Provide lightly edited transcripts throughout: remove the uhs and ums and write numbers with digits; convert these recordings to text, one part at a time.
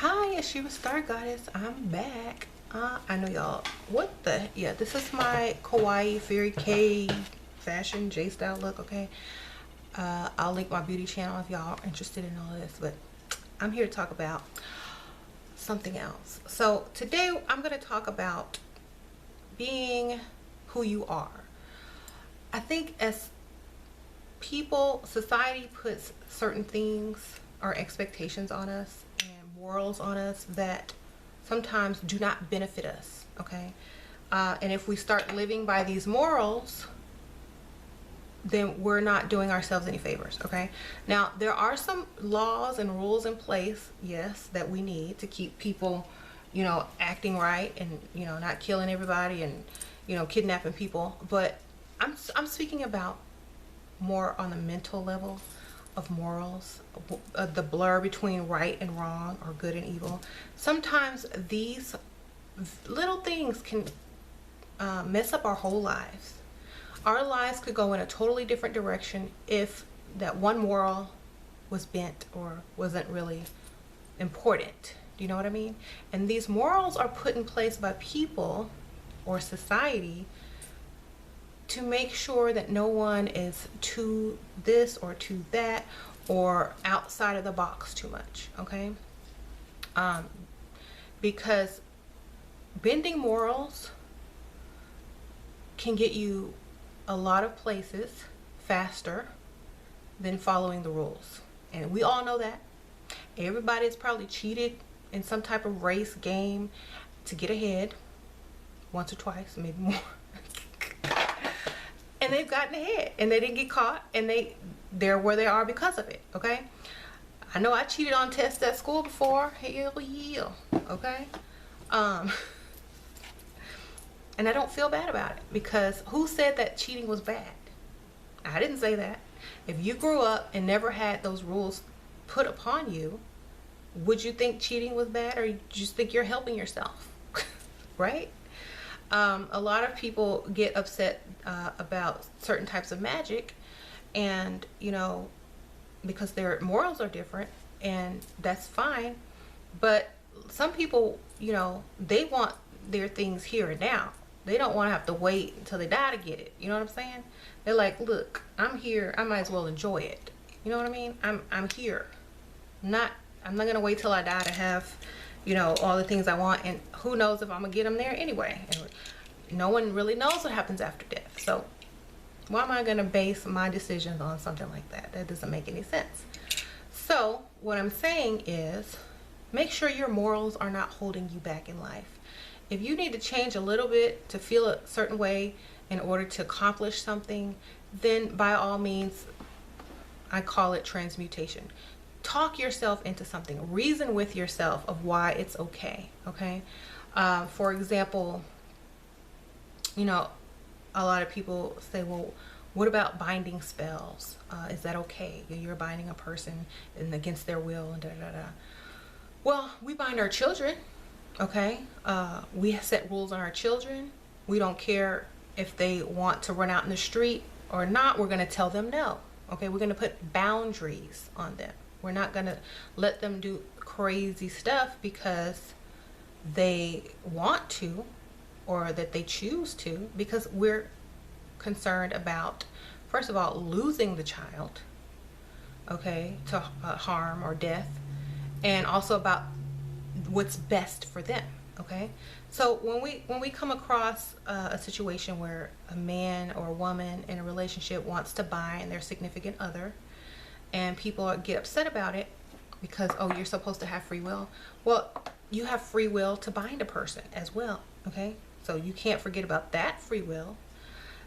Hi, it's you, Star Goddess. I'm back. I know y'all. Yeah, this is my kawaii fairy K fashion J style look. Okay. I'll link my beauty channel if y'all are interested in all this. But I'm here to talk about something else. So today I'm going to talk about being who you are. I think as people, society puts certain things or expectations on us and morals on us that sometimes do not benefit us. Okay. And if we start living by these morals, then we're not doing ourselves any favors. Okay. Now there are some laws and rules in place, yes, that we need to keep people, acting right and, not killing everybody and, kidnapping people. But I'm speaking about more on the mental level of morals, the blur between right and wrong or good and evil. Sometimes these little things can mess up our whole lives. Our lives could go in a totally different direction if that one moral was bent or wasn't really important. Do you know what I mean? And these morals are put in place by people or society to make sure that no one is to this or to that or outside of the box too much. Okay. Because bending morals can get you a lot of places faster than following the rules. And we all know that. Everybody's probably cheated in some type of race game to get ahead once or twice, maybe more. And they've gotten ahead and they didn't get caught and they're where they are because of it. Okay. I know I cheated on tests at school before. Hell yeah. Okay. And I don't feel bad about it because who said that cheating was bad? I didn't say that. If you grew up and never had those rules put upon you, would you think cheating was bad, or you just think you're helping yourself? Right? A lot of people get upset about certain types of magic, and because their morals are different, and that's fine. But some people, they want their things here and now. They don't want to have to wait until they die to get it. You know what I'm saying? They're like, look, I'm here. I might as well enjoy it. You know what I mean? I'm here. I'm not gonna wait till I die to have, all the things I want. And who knows if I'm gonna get them there anyway. And no one really knows what happens after death. So why am I gonna base my decisions on something like that? That doesn't make any sense. So what I'm saying is, make sure your morals are not holding you back in life. If you need to change a little bit to feel a certain way in order to accomplish something, then by all means, I call it transmutation. Talk yourself into something. Reason with yourself of why it's okay. Okay. For example, a lot of people say, well, what about binding spells? Is that okay? You're binding a person and against their will and da da da. Well, we bind our children. Okay. We set rules on our children. We don't care if they want to run out in the street or not. We're going to tell them no. Okay. We're going to put boundaries on them. We're not going to let them do crazy stuff because they want to or that they choose to, because we're concerned about, first of all, losing the child, okay, to harm or death, and also about what's best for them. Okay. So when we come across a situation where a man or a woman in a relationship wants to bind their significant other, and people get upset about it because, oh, you're supposed to have free will. Well, you have free will to bind a person as well. Okay. So you can't forget about that free will.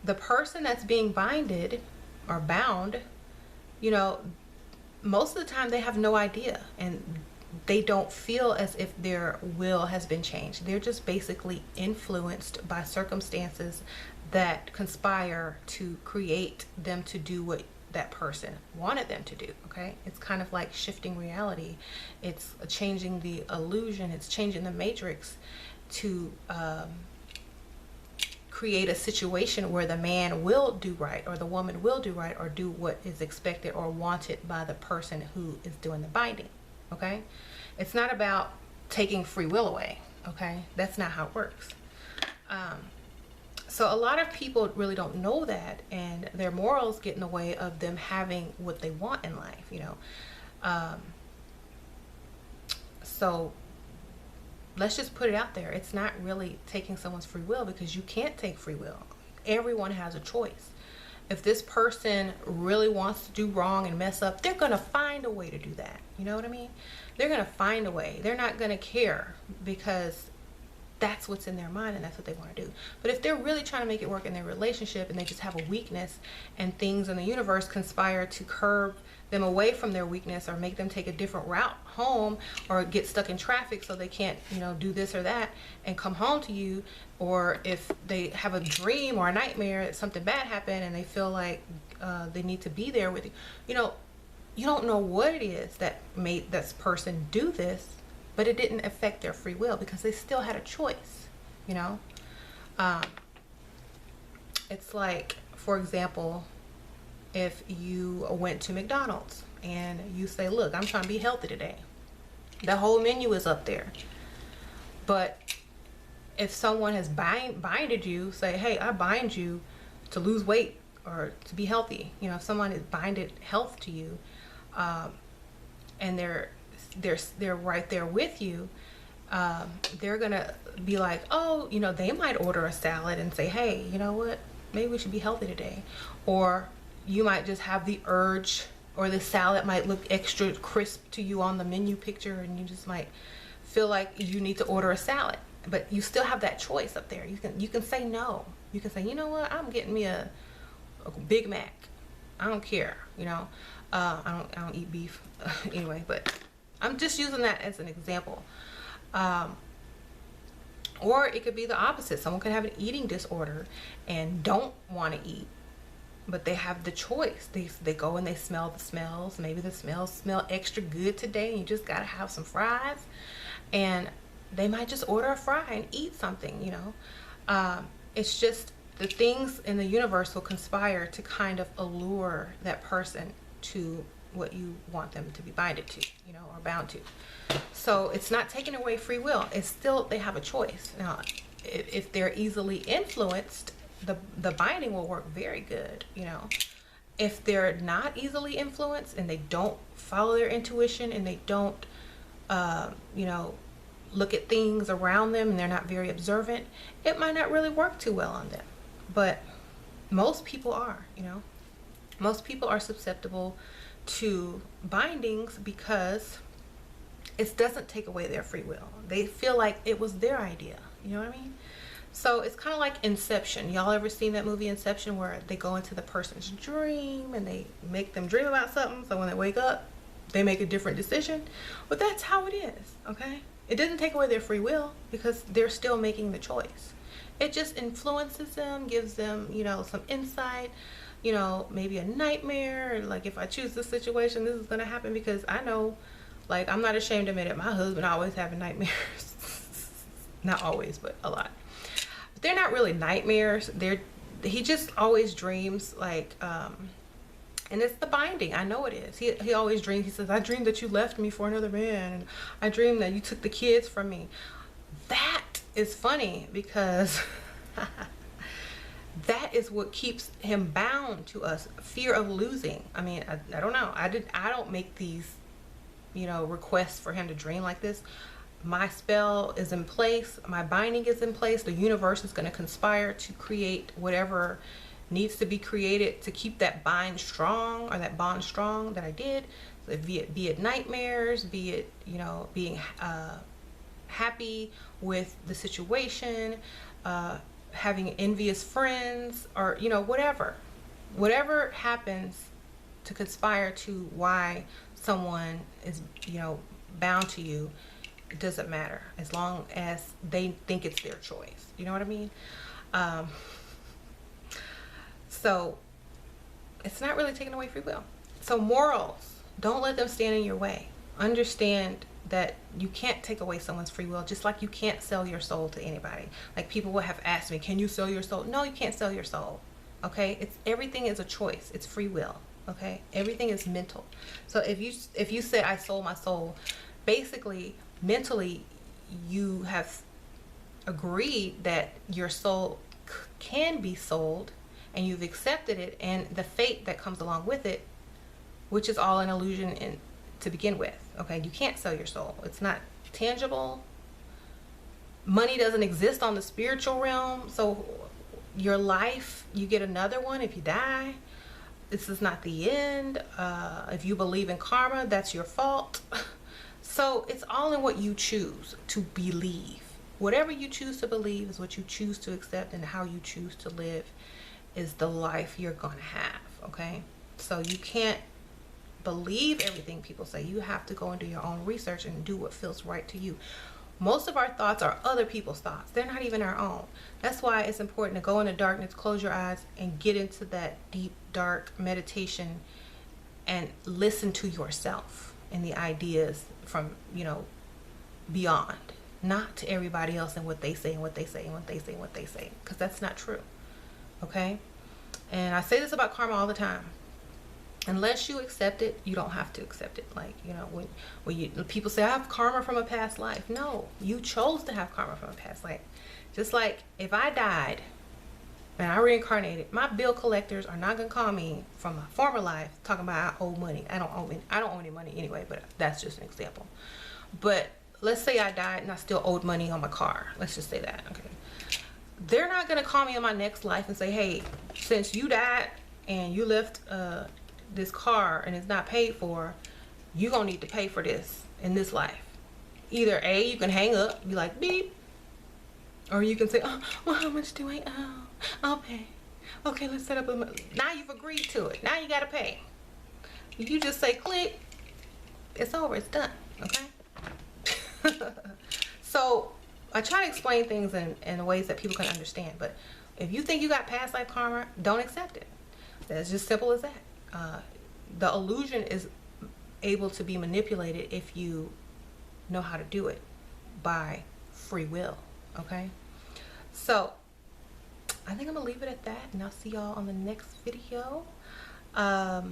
The person that's being binded or bound, most of the time they have no idea, and they don't feel as if their will has been changed. They're just basically influenced by circumstances that conspire to create them to do what that person wanted them to do. Okay. It's kind of like shifting reality. It's changing the illusion. It's changing the matrix to create a situation where the man will do right or the woman will do right or do what is expected or wanted by the person who is doing the binding. Okay. It's not about taking free will away. Okay, that's not how it works. So a lot of people really don't know that, and their morals get in the way of them having what they want in life, you know. So let's just put it out there. It's not really taking someone's free will, because you can't take free will. Everyone has a choice. If this person really wants to do wrong and mess up, they're going to find a way to do that. You know what I mean? They're going to find a way. They're not going to care, because that's what's in their mind and that's what they want to do. But if they're really trying to make it work in their relationship, and they just have a weakness, and things in the universe conspire to curb them away from their weakness, or make them take a different route home, or get stuck in traffic so they can't, you know, do this or that and come home to you, or if they have a dream or a nightmare that something bad happened and they feel like they need to be there with you, you know, you don't know what it is that made this person do this, but it didn't affect their free will, because they still had a choice, you know. It's like, for example, if you went to McDonald's and you say, look, I'm trying to be healthy today. The whole menu is up there. But if someone has binded you, say, hey, I bind you to lose weight or to be healthy. You know, if someone has binded health to you, and they're right there with you, they're gonna be like, oh, you know, they might order a salad and say, hey, you know what, maybe we should be healthy today. Or you might just have the urge, or the salad might look extra crisp to you on the menu picture, and you just might feel like you need to order a salad. But you still have that choice up there. You can say no. You can say, you know what, I'm getting me a Big Mac. I don't care, you know. I don't eat beef anyway, but I'm just using that as an example. Or it could be the opposite. Someone could have an eating disorder and don't want to eat, but they have the choice. They go and they smell the smells. Maybe the smells smell extra good today, and you just gotta have some fries, and they might just order a fry and eat something, you know. It's just the things in the universe will conspire to kind of allure that person to what you want them to be binded to, you know, or bound to. So it's not taking away free will. It's still, they have a choice. Now, if they're easily influenced, the binding will work very good, you know. If they're not easily influenced, and they don't follow their intuition, and they don't, you know, look at things around them, and they're not very observant, it might not really work too well on them. But most people are, you know. Most people are susceptible to bindings because it doesn't take away their free will. They feel like it was their idea, you know what I mean? So it's kind of like Inception. Y'all ever seen that movie Inception, where they go into the person's dream and they make them dream about something, so when they wake up they make a different decision? But that's how it is, okay? It doesn't take away their free will, because they're still making the choice. It just influences them, gives them, you know, some insight, you know, maybe a nightmare, like, if I choose this situation, this is gonna happen. Because I know, like, I'm not ashamed to admit it, my husband always having nightmares. Not always, but a lot. But they're not really nightmares. He just always dreams, like, and it's the binding. I know it is. He always dreams. He says, I dreamed that you left me for another man, and I dreamed that you took the kids from me. That is funny, because that is what keeps him bound to us. Fear of losing. I mean, I don't know. I don't make these, you know, requests for him to dream like this. My spell is in place. My binding is in place. The universe is going to conspire to create whatever needs to be created to keep that bind strong, or that bond strong that I did. So be it nightmares, be it, you know, being happy with the situation, having envious friends, or, you know, whatever happens to conspire to why someone is, you know, bound to you. It doesn't matter, as long as they think it's their choice. You know what I mean? So it's not really taking away free will. So morals, don't let them stand in your way. Understand that you can't take away someone's free will, just like you can't sell your soul to anybody. Like, people will have asked me, can you sell your soul? No, you can't sell your soul. Okay? Everything is a choice. It's free will. Okay? Everything is mental. So if you said I sold my soul, basically mentally you have agreed that your soul can be sold, and you've accepted it, and the fate that comes along with it, which is all an illusion to begin with. Okay, you can't sell your soul. It's not tangible. Money doesn't exist on the spiritual realm. So your life, you get another one if you die. This is not the end. If you believe in karma, that's your fault. So it's all in what you choose to believe. Whatever you choose to believe is what you choose to accept, and how you choose to live is the life you're gonna have. Okay, so you can't believe everything people say. You have to go and do your own research and do what feels right to you. Most of our thoughts are other people's thoughts. They're not even our own. That's why it's important to go into darkness, close your eyes, and get into that deep, dark meditation and listen to yourself and the ideas from, beyond. Not to everybody else and what they say and what they say and what they say and what they say. Because that's not true. Okay? And I say this about karma all the time. Unless you accept it, you don't have to accept it. Like, when people say, I have karma from a past life. No, you chose to have karma from a past life. Just like if I died and I reincarnated, my bill collectors are not going to call me from a former life talking about I owe money. I don't owe any money anyway, but that's just an example. But let's say I died and I still owed money on my car. Let's just say that. Okay. They're not going to call me in my next life and say, hey, since you died and you left this car and it's not paid for, you gonna need to pay for this in this life. Either A, you can hang up, be like beep, or you can say, oh, well, how much do I owe? I'll pay. Okay, let's set up a, now you've agreed to it. Now you gotta pay. You just say click, it's over, it's done. Okay. So I try to explain things in ways that people can understand, but if you think you got past life karma, don't accept it. That's just simple as that. The illusion is able to be manipulated if you know how to do it by free will. Okay, so I think I'm gonna leave it at that, and I'll see y'all on the next video. Yeah.